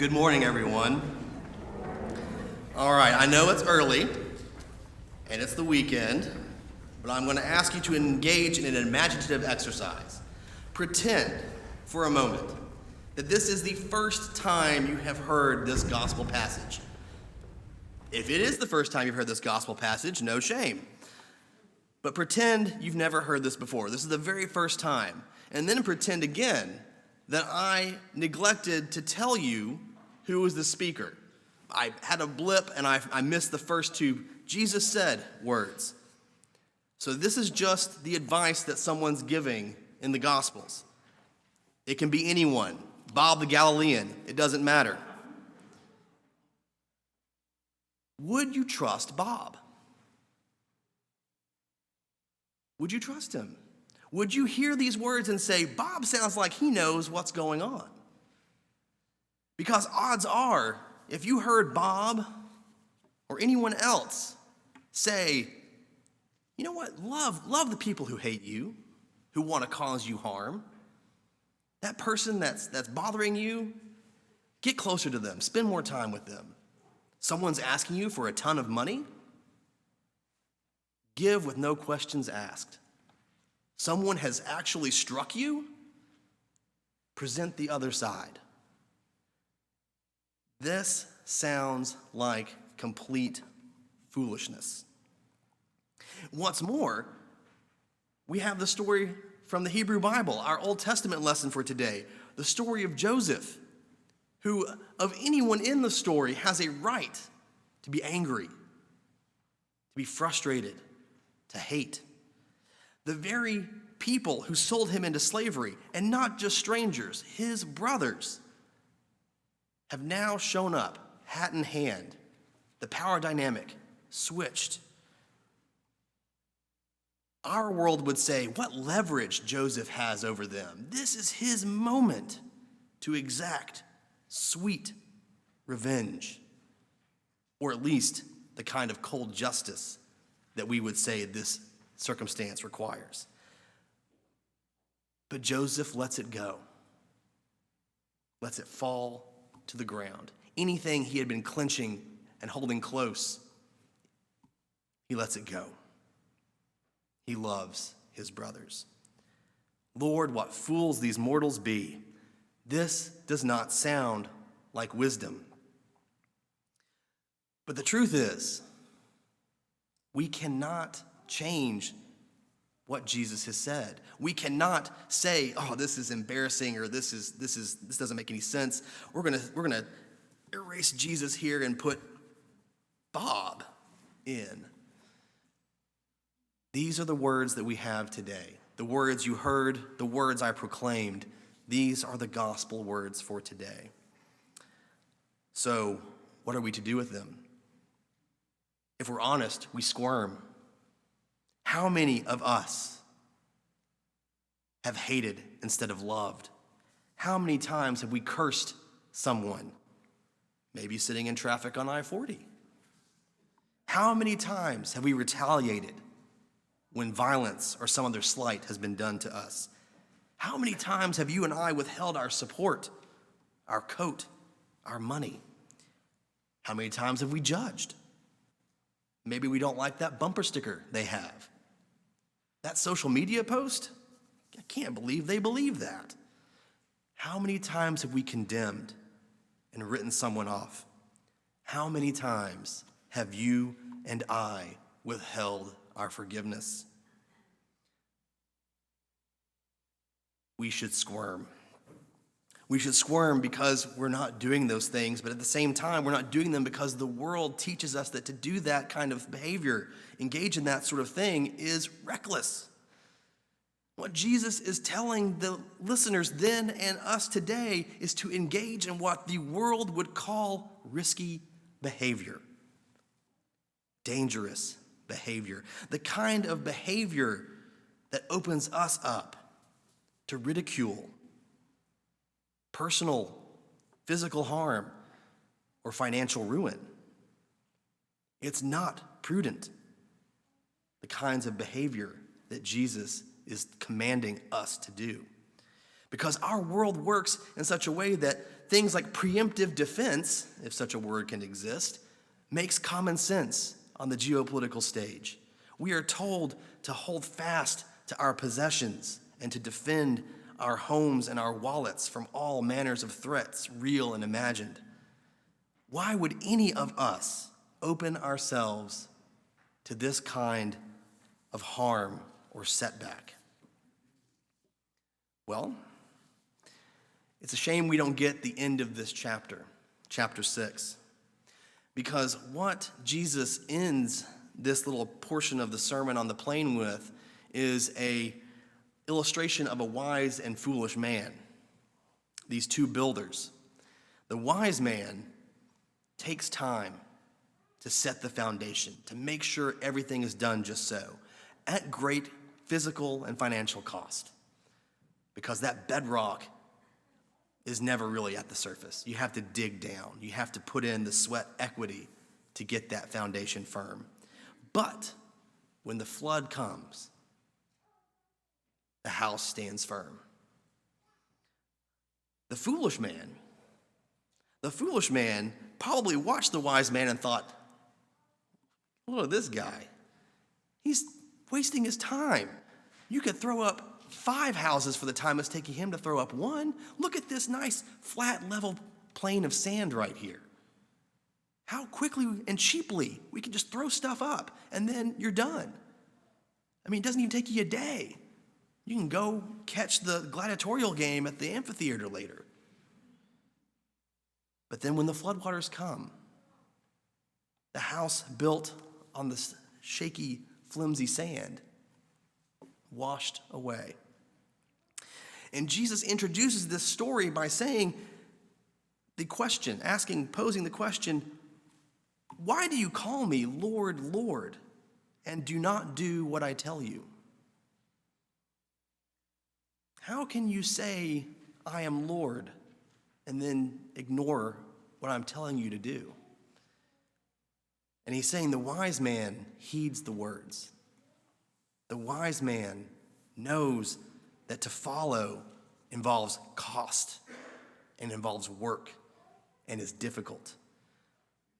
Good morning, everyone. All right, I know it's early, and it's the weekend, but I'm going to ask you to engage in an imaginative exercise. Pretend for a moment that this is the first time you have heard this gospel passage. If it is the first time you've heard this gospel passage, no shame. But pretend you've never heard this before. This is the very first time. And then pretend again that I neglected to tell you who was the speaker. I had a blip and I missed the first two Jesus said words. So this is just the advice that someone's giving in the Gospels. It can be anyone, Bob the Galilean, it doesn't matter. Would you trust Bob? Would you trust him? Would you hear these words and say, Bob sounds like he knows what's going on? Because odds are, if you heard Bob or anyone else say, you know what, love the people who hate you, who want to cause you harm. That person that's bothering you, get closer to them, spend more time with them. Someone's asking you for a ton of money, give with no questions asked. Someone has actually struck you, present the other side. This sounds like complete foolishness. What's more, we have the story from the Hebrew Bible, our Old Testament lesson for today, the story of Joseph, who of anyone in the story has a right to be angry, to be frustrated, to hate. The very people who sold him into slavery, and not just strangers, his brothers, have now shown up, hat in hand. The power dynamic switched. Our world would say, what leverage Joseph has over them. This is his moment to exact sweet revenge, or at least the kind of cold justice that we would say this circumstance requires. But Joseph lets it go, lets it fall to the ground. Anything he had been clenching and holding close, he lets it go. He loves his brothers. Lord, what fools these mortals be. This does not sound like wisdom. But the truth is, we cannot change what Jesus has said. We cannot say, oh, this is embarrassing, or this doesn't make any sense. We're gonna erase Jesus here and put Bob in. These are the words that we have today. The words you heard, the words I proclaimed. These are the gospel words for today. So, what are we to do with them? If we're honest, we squirm. How many of us have hated instead of loved? How many times have we cursed someone? Maybe sitting in traffic on I-40. How many times have we retaliated when violence or some other slight has been done to us? How many times have you and I withheld our support, our coat, our money? How many times have we judged? Maybe we don't like that bumper sticker they have. That social media post? I can't believe they believe that. How many times have we condemned and written someone off? How many times have you and I withheld our forgiveness? We should squirm. We should squirm because we're not doing those things, but at the same time, we're not doing them because the world teaches us that to do that kind of behavior, engage in that sort of thing, is reckless. What Jesus is telling the listeners then and us today is to engage in what the world would call risky behavior, dangerous behavior, the kind of behavior that opens us up to ridicule, personal, physical harm, or financial ruin. It's not prudent, the kinds of behavior that Jesus is commanding us to do. Because our world works in such a way that things like preemptive defense, if such a word can exist, makes common sense on the geopolitical stage. We are told to hold fast to our possessions and to defend our homes and our wallets from all manners of threats, real and imagined. Why would any of us open ourselves to this kind of harm or setback? Well, it's a shame we don't get the end of this chapter, chapter 6, because what Jesus ends this little portion of the Sermon on the Plain with is a illustration of a wise and foolish man, these two builders. The wise man takes time to set the foundation, to make sure everything is done just so, at great physical and financial cost, because that bedrock is never really at the surface. You have to dig down. You have to put in the sweat equity to get that foundation firm. But when the flood comes, the house stands firm. The foolish man probably watched the wise man and thought, look at this guy. He's wasting his time. You could throw up 5 houses for the time it's taking him to throw up one. Look at this nice, flat, level plain of sand right here. How quickly and cheaply we can just throw stuff up, and then you're done. I mean, it doesn't even take you a day. You can go catch the gladiatorial game at the amphitheater later. But then when the floodwaters come, the house built on the shaky, flimsy sand, washed away. And Jesus introduces this story by saying posing the question, why do you call me Lord, Lord, and do not do what I tell you? How can you say, I am Lord, and then ignore what I'm telling you to do? And he's saying the wise man heeds the words. The wise man knows that to follow involves cost and involves work and is difficult.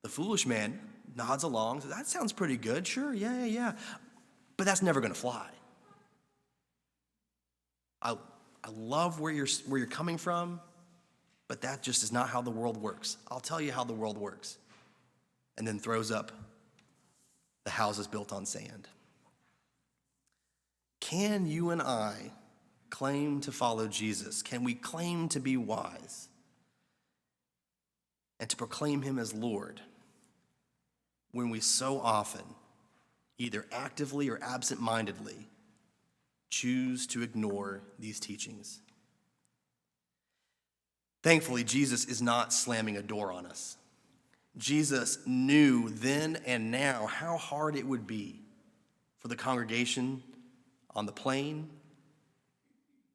The foolish man nods along, says, that sounds pretty good, sure, yeah. But that's never going to fly. I love where you're coming from, but that just is not how the world works. I'll tell you how the world works. And then throws up the houses built on sand. Can you and I claim to follow Jesus? Can we claim to be wise and to proclaim him as Lord when we so often, either actively or absent-mindedly, choose to ignore these teachings? Thankfully, Jesus is not slamming a door on us. Jesus knew then and now how hard it would be for the congregation on the plain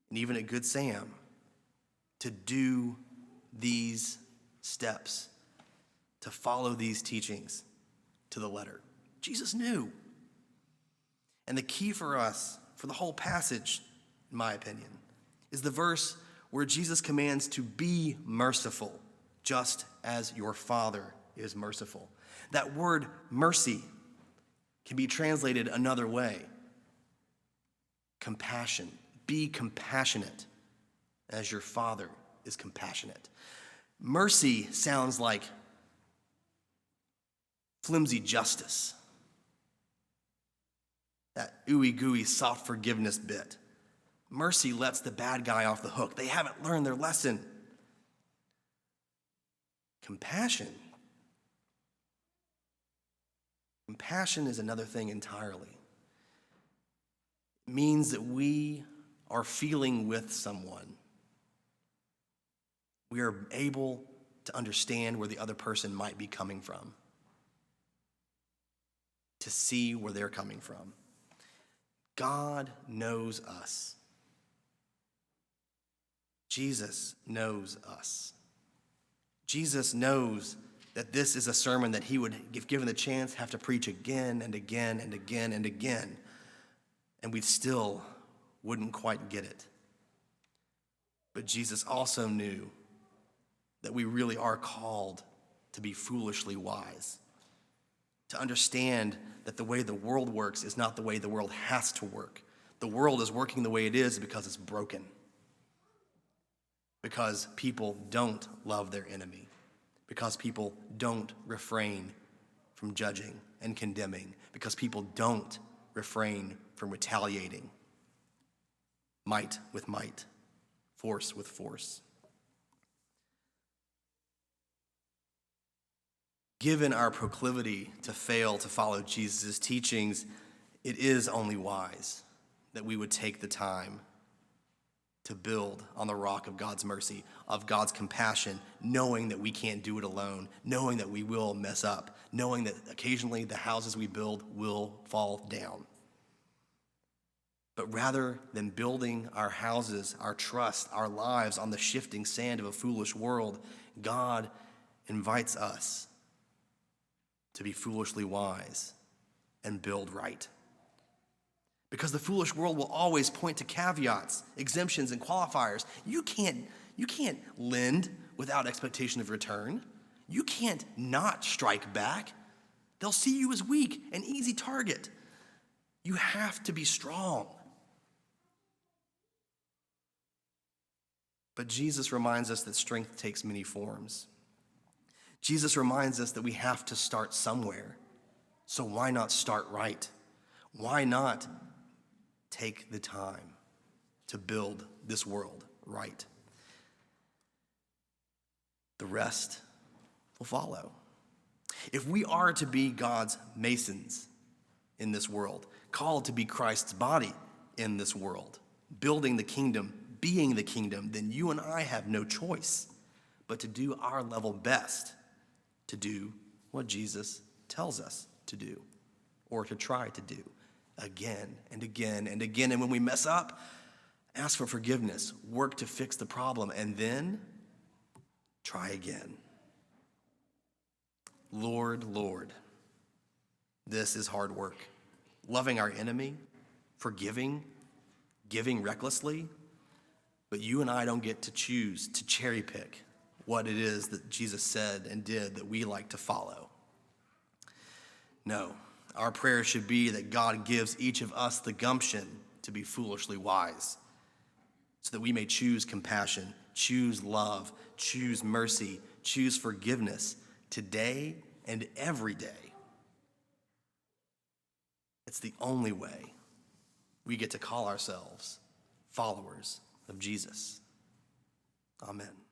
and even at Good Sam to do these steps, to follow these teachings to the letter. Jesus knew. And the key for us, for the whole passage, in my opinion, is the verse where Jesus commands to be merciful, just as your Father is merciful. That word mercy can be translated another way. Compassion. Be compassionate as your Father is compassionate. Mercy sounds like flimsy justice. That ooey gooey soft forgiveness bit. Mercy lets the bad guy off the hook. They haven't learned their lesson. Compassion is another thing entirely. It means that we are feeling with someone. We are able to understand where the other person might be coming from, to see where they're coming from. God knows us. Jesus knows us. Jesus knows that this is a sermon that he would, if given the chance, have to preach again and again and again and again, and we still wouldn't quite get it. But Jesus also knew that we really are called to be foolishly wise, to understand that the way the world works is not the way the world has to work. The world is working the way it is because it's broken, because people don't love their enemy, because people don't refrain from judging and condemning, because people don't refrain from retaliating. Might with might, force with force. Given our proclivity to fail to follow Jesus' teachings, it is only wise that we would take the time to build on the rock of God's mercy, of God's compassion, knowing that we can't do it alone, knowing that we will mess up, knowing that occasionally the houses we build will fall down. But rather than building our houses, our trust, our lives on the shifting sand of a foolish world, God invites us to be foolishly wise and build right. Because the foolish world will always point to caveats, exemptions, and qualifiers. You can't lend without expectation of return. You can't not strike back. They'll see you as weak, an easy target. You have to be strong. But Jesus reminds us that strength takes many forms. Jesus reminds us that we have to start somewhere. So why not start right? Why not take the time to build this world right? The rest will follow. If we are to be God's masons in this world, called to be Christ's body in this world, building the kingdom, being the kingdom, then you and I have no choice but to do our level best to do what Jesus tells us to do, or to try to do again and again and again. And when we mess up, ask for forgiveness, work to fix the problem, and then try again. Lord, Lord, this is hard work. Loving our enemy, forgiving, giving recklessly, but you and I don't get to choose to cherry pick what it is that Jesus said and did that we like to follow. No, our prayer should be that God gives each of us the gumption to be foolishly wise, so that we may choose compassion, choose love, choose mercy, choose forgiveness today and every day. It's the only way we get to call ourselves followers of Jesus. Amen.